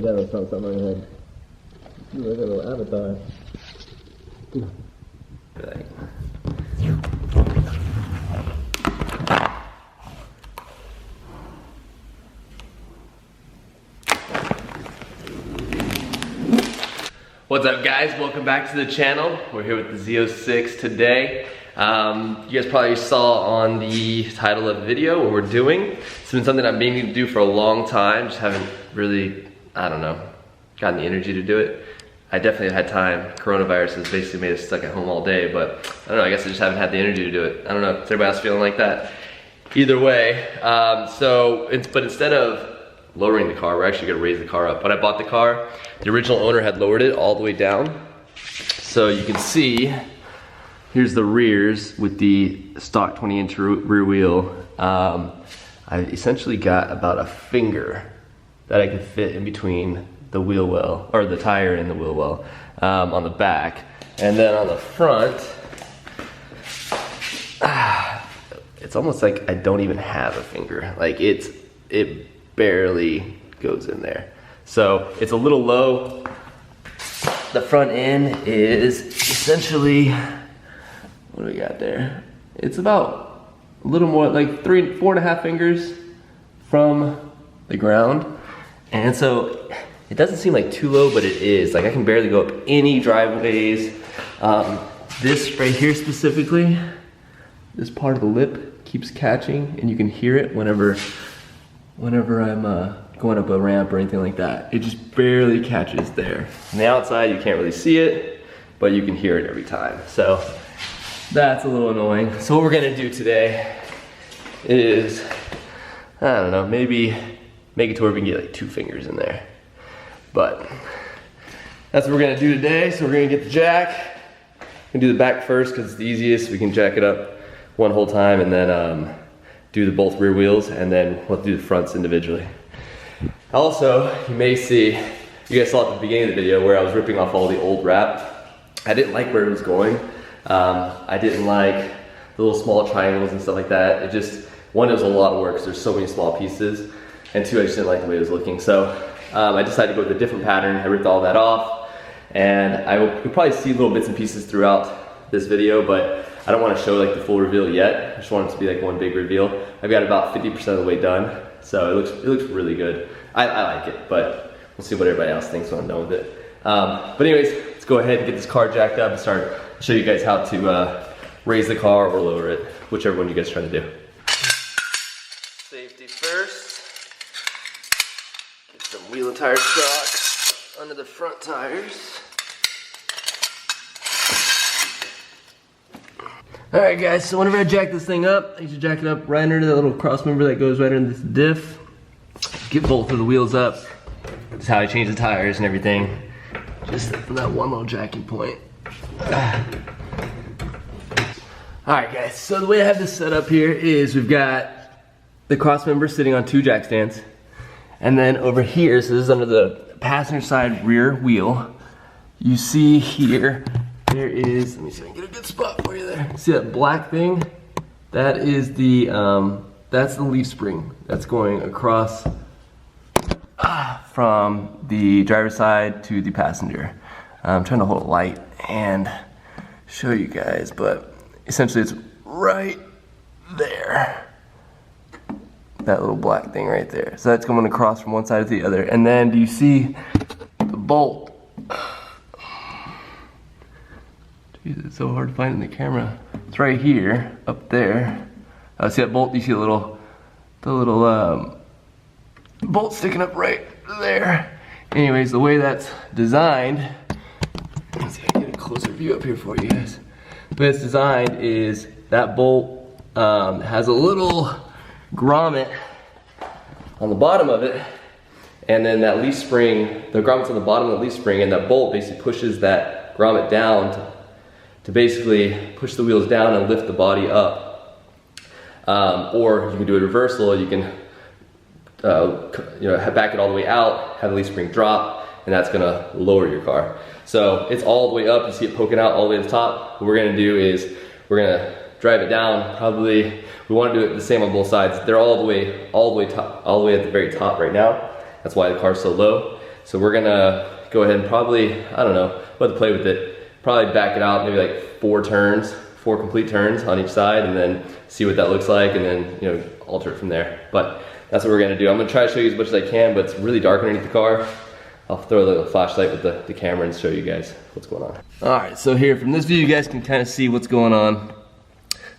down, something on your head. You look like a little avatar. What's up, guys? Welcome back to the channel. We're here with the Z06 today. You guys probably saw on the title of the video what we're doing. It's been something I've been meaning to do for a long time, just haven't really, I don't know, gotten the energy to do it. I definitely had time. Coronavirus has basically made us stuck at home all day, but I don't know, I guess I just haven't had the energy to do it. I don't know, is everybody else feeling like that? Either way, but instead of lowering the car, we're actually gonna raise the car up. When I bought the car, the original owner had lowered it all the way down. So you can see, here's the rears with the stock 20-inch rear wheel. I essentially got about a finger that I could fit in between the wheel well, or the tire and the wheel well on the back. And then on the front, it's almost like I don't even have a finger. Like it barely goes in there. So it's a little low. The front end is essentially, what do we got there? It's about a little more, like 4.5 fingers from the ground. And so it doesn't seem like too low, but it is. Like I can barely go up any driveways. This right here specifically, this part of the lip keeps catching, and you can hear it whenever I'm going up a ramp or anything like that. It just barely catches there. On the outside, you can't really see it, but you can hear it every time. So that's a little annoying. So what we're gonna do today is, I don't know, maybe make it to where we can get like 2 fingers in there. But that's what we're gonna do today. So we're gonna get the jack. We're gonna do the back first because it's the easiest. We can jack it up one whole time and then do the both rear wheels, and then we'll do the fronts individually. Also, you may see, you guys saw at the beginning of the video where I was ripping off all the old wrap. I didn't like where it was going. I didn't like the little small triangles and stuff like that. It just, one, it was a lot of work because there's so many small pieces, and 2, I just didn't like the way it was looking. So I decided to go with a different pattern. I ripped all that off, and you'll probably see little bits and pieces throughout this video, but I don't want to show like the full reveal yet. I just want it to be like one big reveal. I've got about 50% of the way done, so it looks really good. I like it, but we'll see what everybody else thinks when I'm done with it. But anyways, let's go ahead and get this car jacked up and show you guys how to raise the car or lower it, whichever one you guys are trying to do. Safety first. Get some wheel and tire shocks under the front tires. Alright guys, so whenever I jack this thing up, I usually jack it up right under that little cross member that goes right under this diff. Get both of the wheels up. That's how I change the tires and everything. Just from that one little jacking point. Alright guys, so the way I have this set up here is we've got the cross member sitting on 2 jack stands. And then over here, so this is under the passenger side rear wheel. You see here, there is, let me see if I can get a good spot for you there. See that black thing? That is that's the leaf spring that's going across from the driver's side to the passenger. I'm trying to hold a light and show you guys, but essentially it's right there. That little black thing right there. So that's going across from one side to the other. And then do you see the bolt? Jeez, it's so hard to find in the camera. It's right here, up there. See that bolt? You see the little bolt sticking up right there. Anyways, the way that's designed, let's see if I can get a closer view up here for you guys. The way it's designed is that bolt has a little grommet on the bottom of it, and then that leaf spring, the grommet's on the bottom of the leaf spring, and that bolt basically pushes that grommet down to basically push the wheels down and lift the body up. Or you can do a reversal. You can back it all the way out, have the leaf spring drop, and that's gonna lower your car. So it's all the way up. You see it poking out all the way to the top. What we're gonna do is we're gonna drive it down. Probably we want to do it the same on both sides. They're all the way at the very top right now. That's why the car's so low. So we're gonna go ahead and probably, I don't know, we'll have to play with it. Probably back it out, maybe like 4 complete turns on each side, and then see what that looks like, and then, you know, alter it from there. But that's what we're gonna do. I'm gonna try to show you as much as I can, but it's really dark underneath the car. I'll throw a little flashlight with the camera and show you guys what's going on. All right, so here from this view, you guys can kind of see what's going on.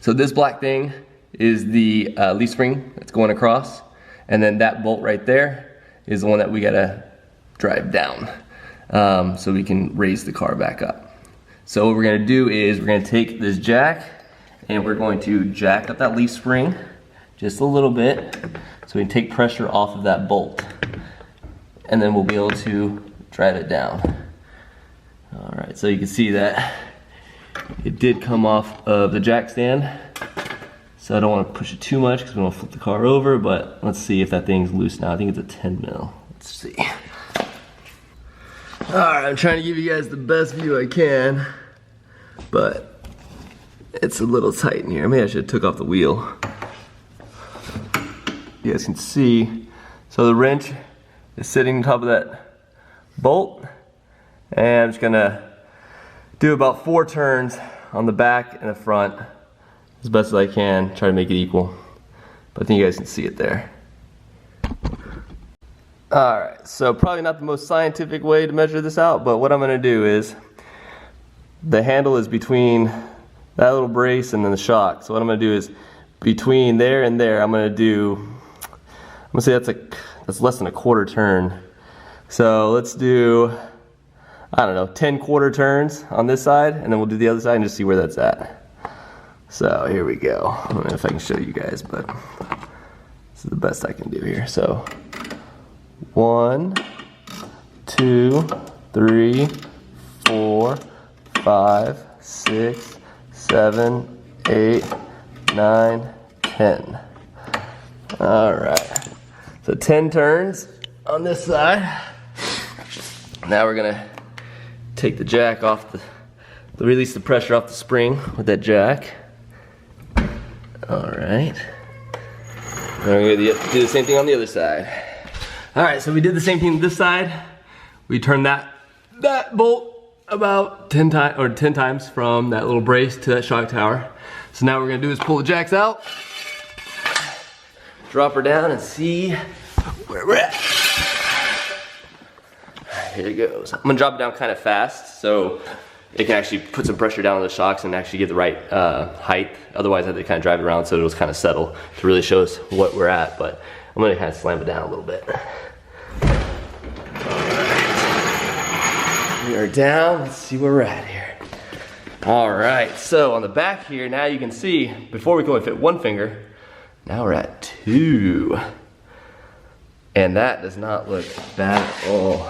So this black thing is the leaf spring that's going across, and then that bolt right there is the one that we gotta drive down so we can raise the car back up. So what we're gonna do is we're gonna take this jack and we're going to jack up that leaf spring just a little bit so we can take pressure off of that bolt. And then we'll be able to drive it down. All right, so you can see that it did come off of the jack stand. So I don't want to push it too much because we don't flip the car over, but let's see if that thing's loose now. I think it's a 10 mil. Let's see. All right, I'm trying to give you guys the best view I can, but it's a little tight in here. Maybe I should have took off the wheel. You guys can see, so the wrench is sitting on top of that bolt, and I'm just gonna do about 4 turns on the back and the front as best as I can, try to make it equal. But I think you guys can see it there. Alright, so probably not the most scientific way to measure this out, but what I'm gonna do is, the handle is between that little brace and then the shock. So what I'm gonna do is, between there and there, I'm gonna say that's less than a quarter turn. So let's do, I don't know, 10 quarter turns on this side, and then we'll do the other side and just see where that's at. So here we go. I don't know if I can show you guys, but this is the best I can do here. So 1, 2, 3, 4, 5, 6, 7, 8, 9, 10. All right. So 10 turns on this side. Now we're gonna take the jack off release the pressure off the spring with that jack. All right. Now we're gonna do the same thing on the other side. All right, so we did the same thing on this side. We turned that bolt about 10 times from that little brace to that shock tower. So now what we're gonna do is pull the jacks out, drop her down, and see where we're at. Here it goes. I'm gonna drop it down kind of fast so it can actually put some pressure down on the shocks and actually get the right height. Otherwise I have to kind of drive it around so it'll kind of settle to really show us what we're at. But I'm gonna kind of slam it down a little bit. We are down. Let's see where we're at here. All right, so on the back here, now you can see, before we can only fit 1 finger, now we're at 2. And that does not look bad at all.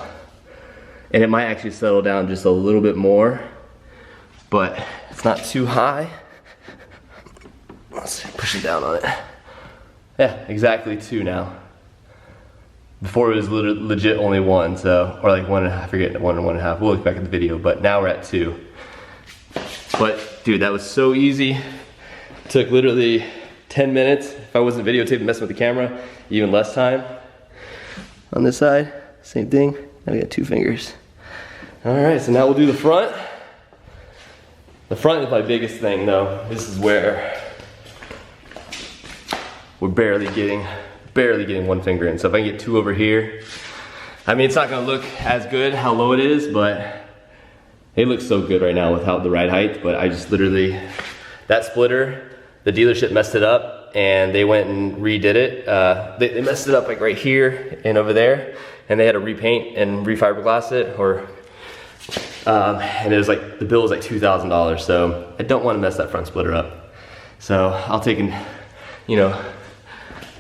And it might actually settle down just a little bit more, but it's not too high. Let's see, pushing down on it. Yeah, exactly 2 now. Before it was legit only 1, so, or like 1.5, I forget, 1 and 1.5. We'll look back at the video, but now we're at 2. But dude, that was so easy. It took literally 10 minutes. If I wasn't videotaping messing with the camera, even less time. On this side, same thing. Now we got 2 fingers. All right, so now we'll do the front. The front is my biggest thing though. This is where we're barely getting 1 finger in. So if I can get 2 over here, I mean, it's not gonna look as good how low it is, but it looks so good right now without the right height. But I just literally, that splitter, the dealership messed it up and they went and redid it. They messed it up like right here and over there, and they had to repaint and refiberglass it, and it was like, the bill was like $2,000. So I don't want to mess that front splitter up. So I'll take an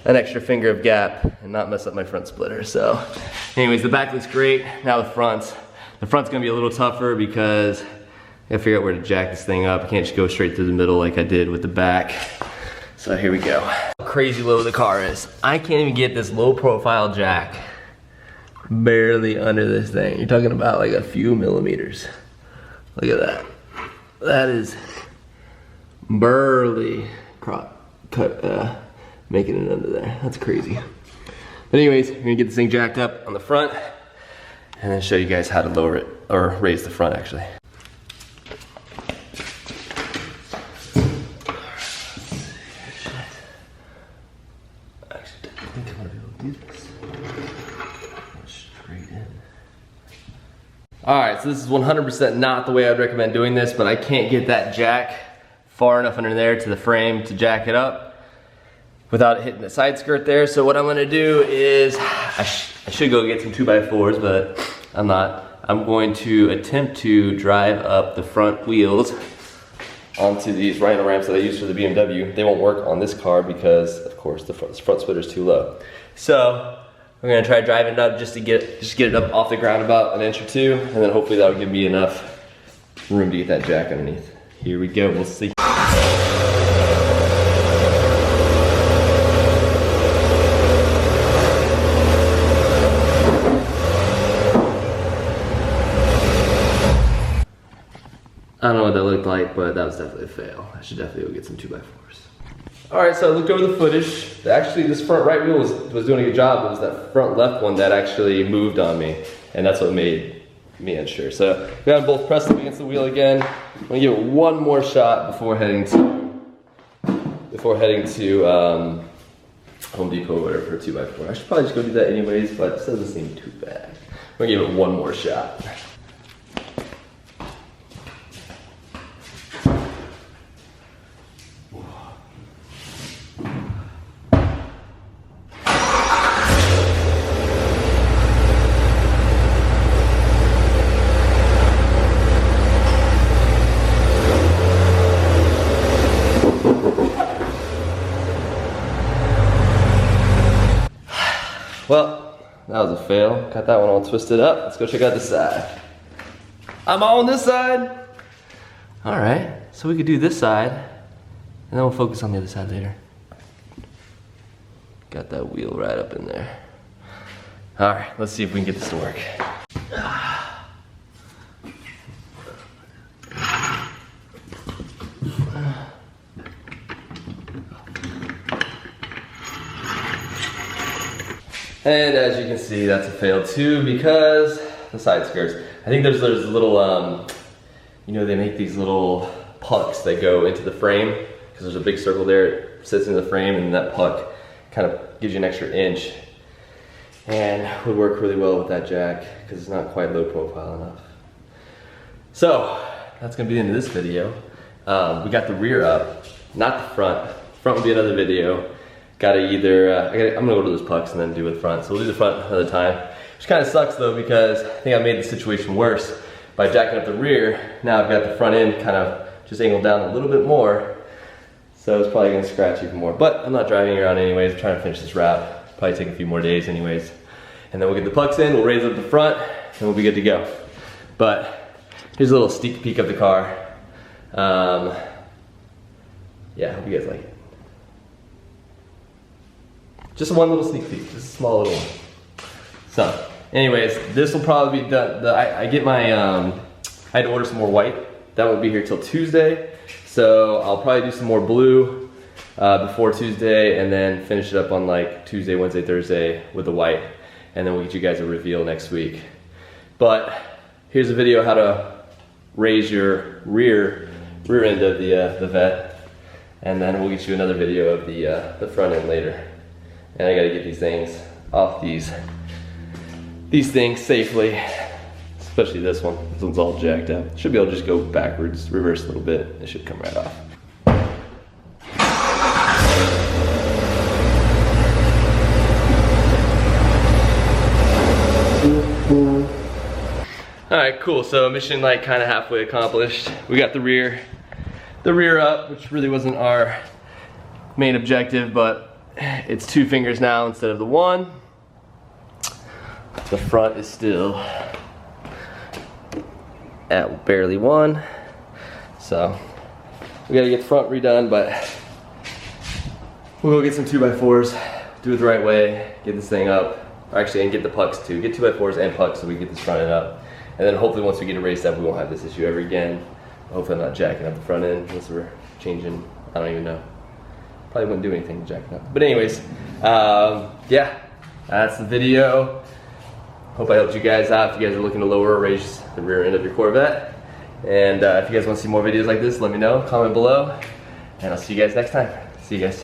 extra finger of gap and not mess up my front splitter. So anyways, the back looks great. Now the front's gonna be a little tougher because I gotta figure out where to jack this thing up. I can't just go straight through the middle like I did with the back. So here we go. How crazy low the car is. I can't even get this low profile jack barely under this thing. You're talking about like a few millimeters. Look at that. That is barely making it under there. That's crazy. But anyways, we're gonna get this thing jacked up on the front, and then show you guys how to lower it, or raise the front actually. Actually, I think I'm gonna be able to do this. Straight in. Alright, so this is 100% not the way I'd recommend doing this, but I can't get that jack far enough under there to the frame to jack it up without it hitting the side skirt there. So what I'm gonna do is, I should go get some 2x4s, but I'm not. I'm going to attempt to drive up the front wheels onto these rhino ramps that I use for the BMW. They won't work on this car because, of course, the front splitter is too low. So we're gonna try driving it up just to get it up off the ground about an inch or two, and then hopefully that'll give me enough room to get that jack underneath. Here we go, we'll see. I don't know what that looked like, but that was definitely a fail. I should definitely go get some 2x4s. All right, so I looked over the footage. Actually, this front right wheel was doing a good job. It was that front left one that actually moved on me, and that's what made me unsure. So we got both pressed up against the wheel again. I'm gonna give it one more shot before heading to Home Depot or whatever for a 2x4. I should probably just go do that anyways, but this doesn't seem too bad. I'm gonna give it one more shot. Well, that was a fail. Got that one all twisted up. Let's go check out this side. I'm on this side. All right, so we could do this side, and then we'll focus on the other side later. Got that wheel right up in there. All right, let's see if we can get this to work. And as you can see, that's a fail too because the side skirts. I think there's little, you know, they make these little pucks that go into the frame because there's a big circle there. It sits in the frame, and that puck kind of gives you an extra inch, and would work really well with that jack because it's not quite low profile enough. So that's gonna be the end of this video. We got the rear up, not the front. Front will be another video. Gotta either, I'm gonna go to those pucks and then do the front. So we'll do the front another time. Which kind of sucks though, because I think I made the situation worse by jacking up the rear. Now I've got the front end kind of just angled down a little bit more. So it's probably gonna scratch even more. But I'm not driving around anyways. I'm trying to finish this wrap. Probably take a few more days anyways. And then we'll get the pucks in, we'll raise up the front, and we'll be good to go. But here's a little sneak peek of the car. Yeah, I hope you guys like it. Just one little sneak peek, just a small little one. So, anyways, this will probably be done. I get my, I had to order some more white. That won't be here till Tuesday. So I'll probably do some more blue before Tuesday, and then finish it up on like Tuesday, Wednesday, Thursday with the white. And then we'll get you guys a reveal next week. But here's a video how to raise your rear end of the Vet. And then we'll get you another video of the front end later. And I gotta get these things off these things safely, especially this one. This one's all jacked up. Should be able to just go backwards, reverse a little bit. It should come right off. All right, cool. So mission like kind of halfway accomplished. We got the rear up, which really wasn't our main objective, but it's 2 fingers now instead of the 1. The front is still at barely 1. So we gotta get the front redone, but we'll go get some 2x4s, do it the right way, get this thing up. Actually, and get the pucks too. Get 2x4s and pucks so we can get this front end up. And then hopefully once we get it raised up, we won't have this issue ever again. Hopefully I'm not jacking up the front end unless we're changing, I don't even know. Probably wouldn't do anything jacking up. But anyways, yeah, that's the video. Hope I helped you guys out if you guys are looking to lower or raise the rear end of your Corvette. And if you guys want to see more videos like this, let me know, comment below, and I'll see you guys next time. See you guys.